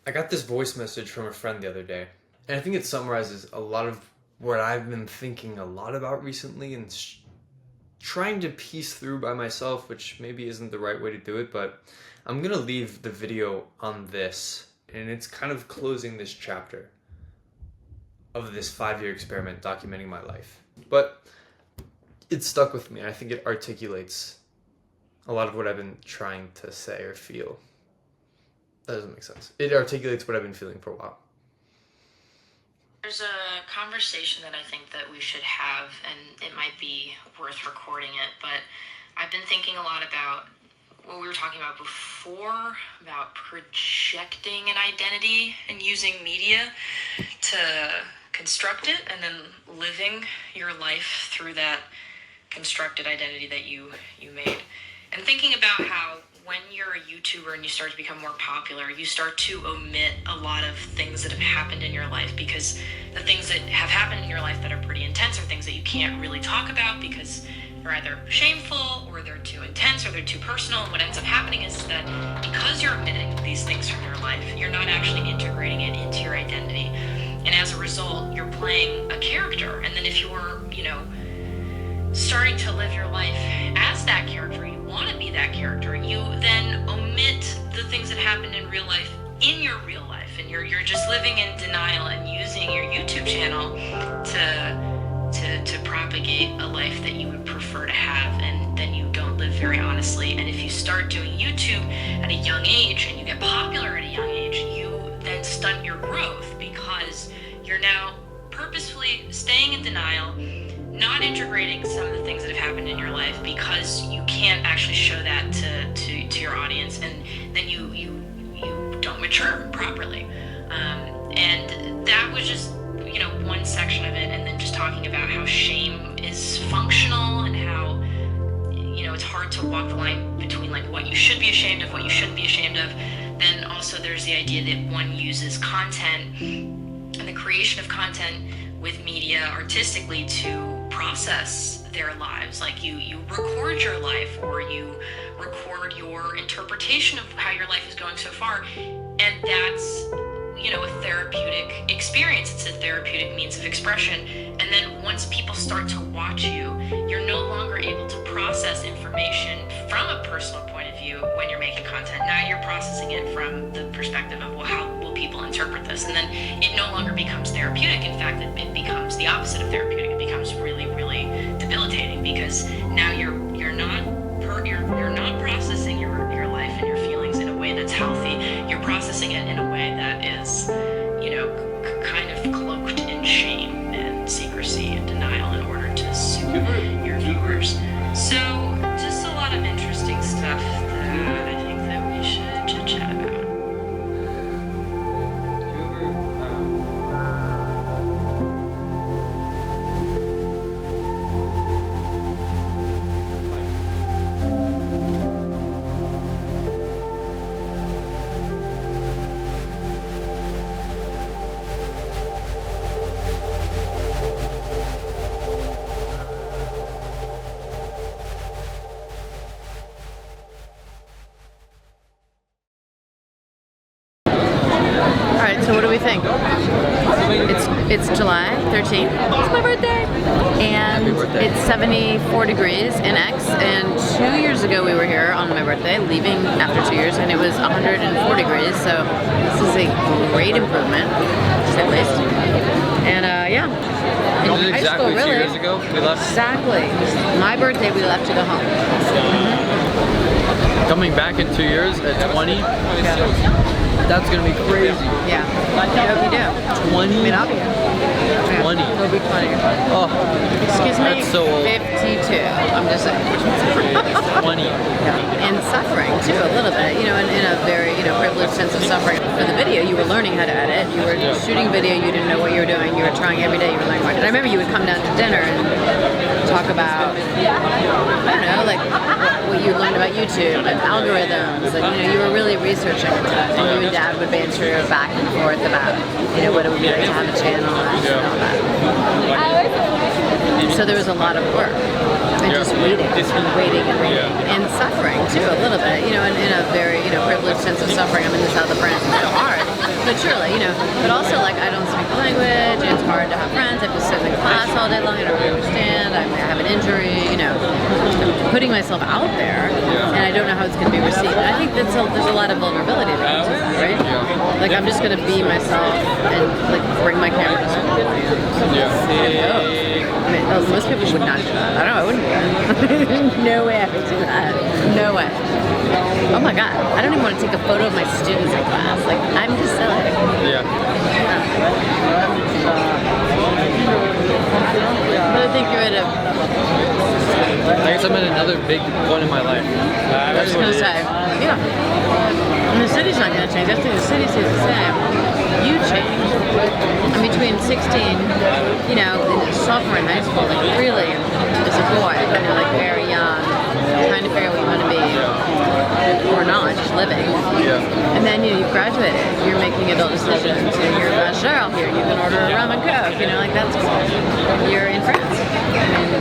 I got this voice message from a friend the other day, and I think it summarizes a lot of what I've been thinking a lot about recently and trying to piece through by myself, which maybe isn't the right way to do it, but I'm gonna leave the video on this, and it's kind of closing this chapter of this 5-year experiment documenting my life. But it stuck with me, and I think it articulates a lot of what I've been trying to say or feel. That doesn't make sense. It articulates what I've been feeling for a while. There's a conversation that I think that we should have, and it might be worth recording it, but I've been thinking a lot about what we were talking about before, about projecting an identity and using media to construct it, and then living your life through that constructed identity that you made. And thinking about how when you're a YouTuber and you start to become more popular, you start to omit a lot of things that have happened in your life, because the things that have happened in your life that are pretty intense are things that you can't really talk about because they're either shameful or they're too intense or they're too personal. And what ends up happening is that because you're omitting these things from your life, you're not actually integrating it into your identity. And as a result, you're playing a character. And then if you're, starting to live your life as that character, you want to be that character, you then omit the things that happened in real life in your real life, and you're just living in denial and using your YouTube channel to propagate a life that you would prefer to have, and then you don't live very honestly. And if you start doing YouTube at a young age and you get popular at a young age, you then stunt your growth because you're now purposefully staying in denial, not integrating some of the things that have happened in your life because you can't actually show that to your audience, and then you don't mature properly. And that was just one section of it, and then just talking about how shame is functional and how it's hard to walk the line between like what you should be ashamed of, what you shouldn't be ashamed of. Then also there's the idea that one uses content and the creation of content with media artistically to process their lives. Like you record your life, or you record your interpretation of how your life is going so far, and that's a therapeutic experience. It's a therapeutic means of expression. And then once people start to watch you, you're no longer able to process information from a personal point of view when you're making content. Now you're processing it from the perspective of, well, how will people interpret this? And then it no longer becomes therapeutic. In fact, it becomes the opposite of therapeutic. It becomes really, really debilitating, because now you're not processing your life and your feelings in a way that's healthy. You're processing it in a way that is, kind of cloaked in shame and secrecy and denial in order to suit your viewers. So just a lot of interesting stuff that I think that we should chit-chat about. So what do we think? It's July 13th. It's my birthday. And it's 74 degrees in X. And 2 years ago we were here on my birthday, leaving after 2 years, and it was 104 degrees. So this is a great improvement, to say the least. And yeah. This is exactly school, 2 years ago we left. Exactly. My birthday, we left to go home. Coming back in 2 years at 20. That's gonna be crazy. Yeah. I hope you do. 20? I mean, I'll be here. 20. It'll be 20. Oh, Excuse me. that's so old. 52. I'm just saying. 20. Yeah. And suffering too, a little bit. In a very privileged sense of suffering. For the video, you were learning how to edit. You were shooting video. You didn't know what you were doing. You were trying every day. You were learning what. And I remember you would come down to dinner and talk about, I don't know, like what you learned about YouTube and algorithms. And you were really researching stuff. And you and Dad would banter back and forth about what it would be like to have a channel and all that. So there was a lot of work and just waiting and waiting and waiting and suffering too, a little bit. In a very privileged sense of suffering. I'm in the south of France. It's so hard. But truly, you know, but also like I don't speak the language, it's hard to have friends, I have to sit in class all day long, I don't really understand, I have an injury, you know, I'm putting myself out there, and I don't know how it's going to be received. And I think there's a lot of vulnerability that comes with that, right? Like I'm just going to be myself and like bring my camera to school. I mean, most people would not do that. I don't know, I wouldn't do that. No way I would do that. No way. Oh my god, I don't even want to take a photo of my students in class. Like, I'm just silly. Yeah. But I think you're at a... I guess I'm at another big point in my life. I was going to say, yeah. And the city's not going to change. I think the city stays the same. You change. I'm between 16, you know, sophomore in high school, like really, as a boy, you know, like very young, trying to figure out what you want to be, or not, just living. And then, you know, you've graduated, you're making adult decisions, you're a Cheryl here, you can order a rum and coke, you know, like that's cool. You're in France. I mean,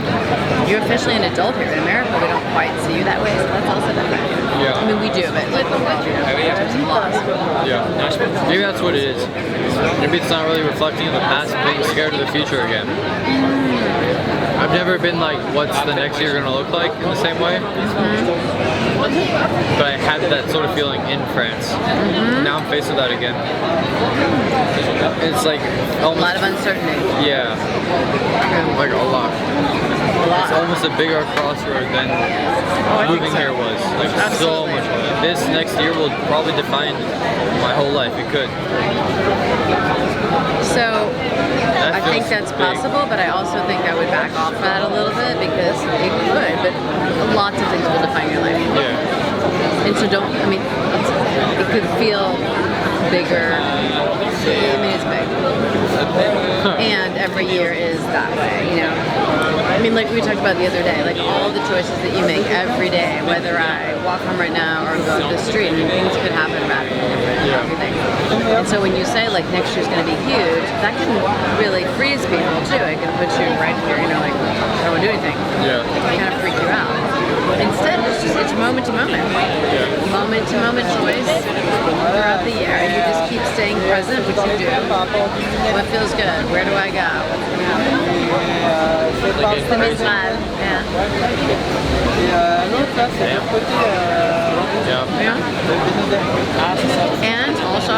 you're officially an adult here. In America, we don't quite see you that way, so that's also different. Yeah. I mean, we do, but like, you know, in terms of laws. Yeah. Maybe that's what it is. Maybe it's not really reflecting on the past, being scared of the future again. I've never been like, what's the next year going to look like in the same way? But I had that sort of feeling in France. Now I'm faced with that again. It's like almost, A lot of uncertainty. yeah, like a lot. It's almost a bigger crossroad than moving here was. Like so much. This next year will probably define my whole life. It could. So That I think feels that's big. possible, but I also think I would back off that a little bit because it could, but lots of things will define your life. Yeah. And so don't, I mean, it could feel bigger. I mean, it's big. And every year is that way, you know. I mean, like we talked about the other day, like all the choices that you make every day, whether I walk home right now or go to the street, I mean, things could happen radically different and everything. And so when you say like next year's going to be huge, that can really freeze people too. It can put you right here, you know, like I don't want to do anything. Yeah. It can kind of freak you out. Instead, it's moment to moment. Moment to moment choice throughout the year. And you just keep staying present, which you do. What feels good? Where do I go? What's the next live? Yeah. Yeah. And also,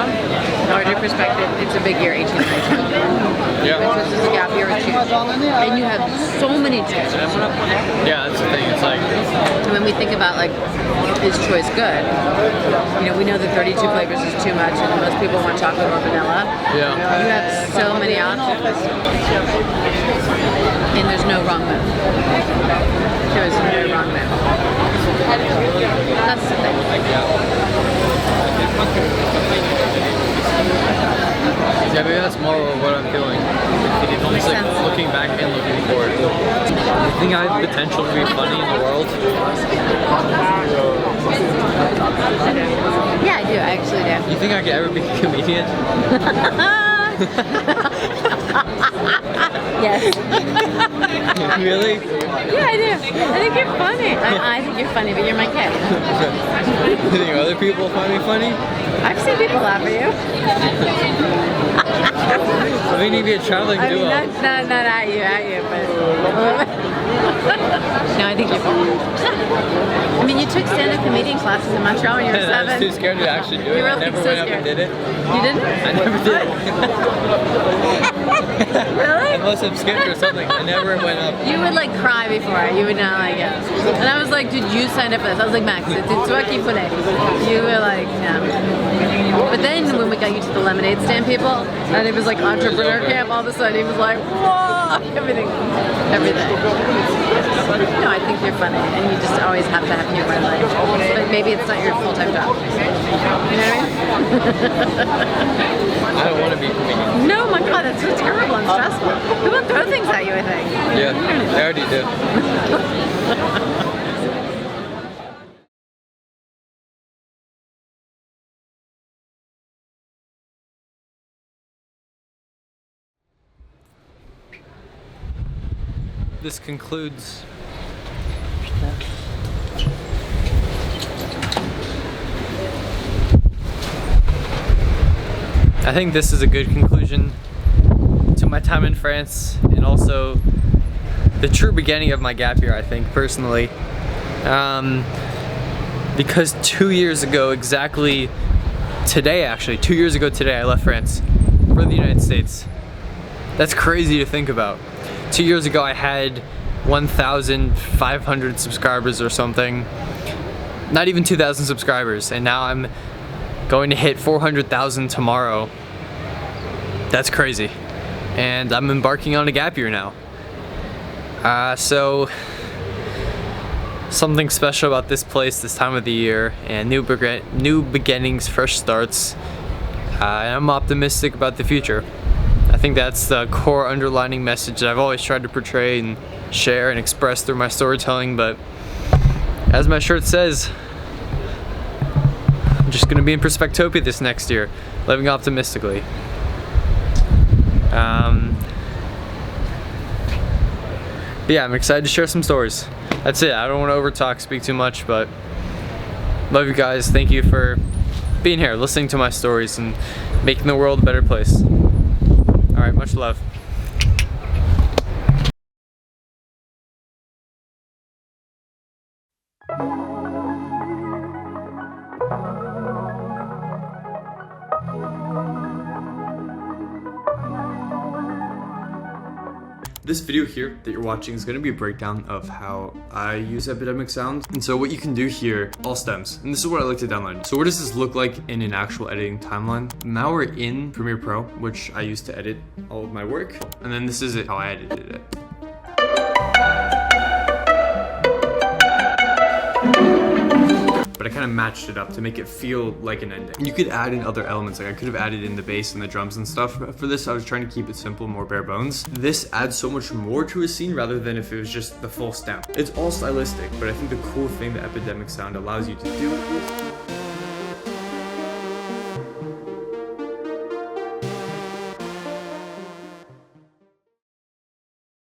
larger perspective, it's a big year, 18 and 19. Yeah. This is a gap year or two. And you have so many choices. Yeah, that's the thing. It's like, And when we think about like, is choice good? You know, we know that 32 flavors is too much, and most people want chocolate or vanilla. yeah. You have so many options, and there's no wrong move. There's no wrong move. That's the thing. Yeah, maybe that's more of what I'm feeling. It's like sense. looking back and looking forward. You think I have potential to be funny in the world? Yeah, I do. I actually do. You think I could ever be a comedian? Yes. Really? Yeah, I do. I think you're funny. I think you're funny, but you're my kid. You think other people find me funny? I've seen people laugh at you. I mean, you'd be a traveling I mean, duo. not at you, but... No, I think you're funny. I mean, you took stand-up comedian classes in Montreal when you were 7. I was too scared to actually do it. You were I never so went up and scared. did it. You didn't? I never did. Really? Unless I'm scared or something. I never went up. You would like cry before. You would not like it. And I was like, did you sign up for this? I was like, Max, it's toi qui voulais. You were like, no. But then when we got you to the lemonade stand people, and it was like entrepreneur camp, all of a sudden he was like, whoa, everything. No, I think you're funny, and you just always have to have humor in life. But maybe it's not your full-time job. You know what I mean? I don't want to be a comedian. No, my God, that's so terrible and stressful. People throw things at you, I think. Yeah, they already did. This concludes I think this is a good conclusion to my time in France, and also the true beginning of my gap year, I think, personally. Because 2 years ago, exactly today actually, 2 years ago today, I left France for the United States. That's crazy to think about. 2 years ago I had 1,500 subscribers or something. Not even 2,000 subscribers, and now I'm going to hit 400,000 tomorrow. That's crazy. And I'm embarking on a gap year now. So something special about this place, this time of the year, and new beginnings, fresh starts. And I'm optimistic about the future. I think that's the core underlining message that I've always tried to portray and share and express through my storytelling, but as my shirt says, I'm just gonna be in Perspectopia this next year, living optimistically. But yeah, I'm excited to share some stories. That's it. I don't want to overtalk, speak too much, but love you guys. Thank you for being here, listening to my stories, and making the world a better place. All right, much love. This video here that you're watching is going to be a breakdown of how I use epidemic sounds. And so what you can do here, all stems, and this is what I like to download. So what does this look like in an actual editing timeline? Now we're in Premiere Pro, which I use to edit all of my work. And then this is how I edited it. But I kind of matched it up to make it feel like an ending. You could add in other elements, like I could have added in the bass and the drums and stuff. But for this, I was trying to keep it simple, more bare bones. This adds so much more to a scene rather than if it was just the full stamp. It's all stylistic, but I think the cool thing that Epidemic Sound allows you to do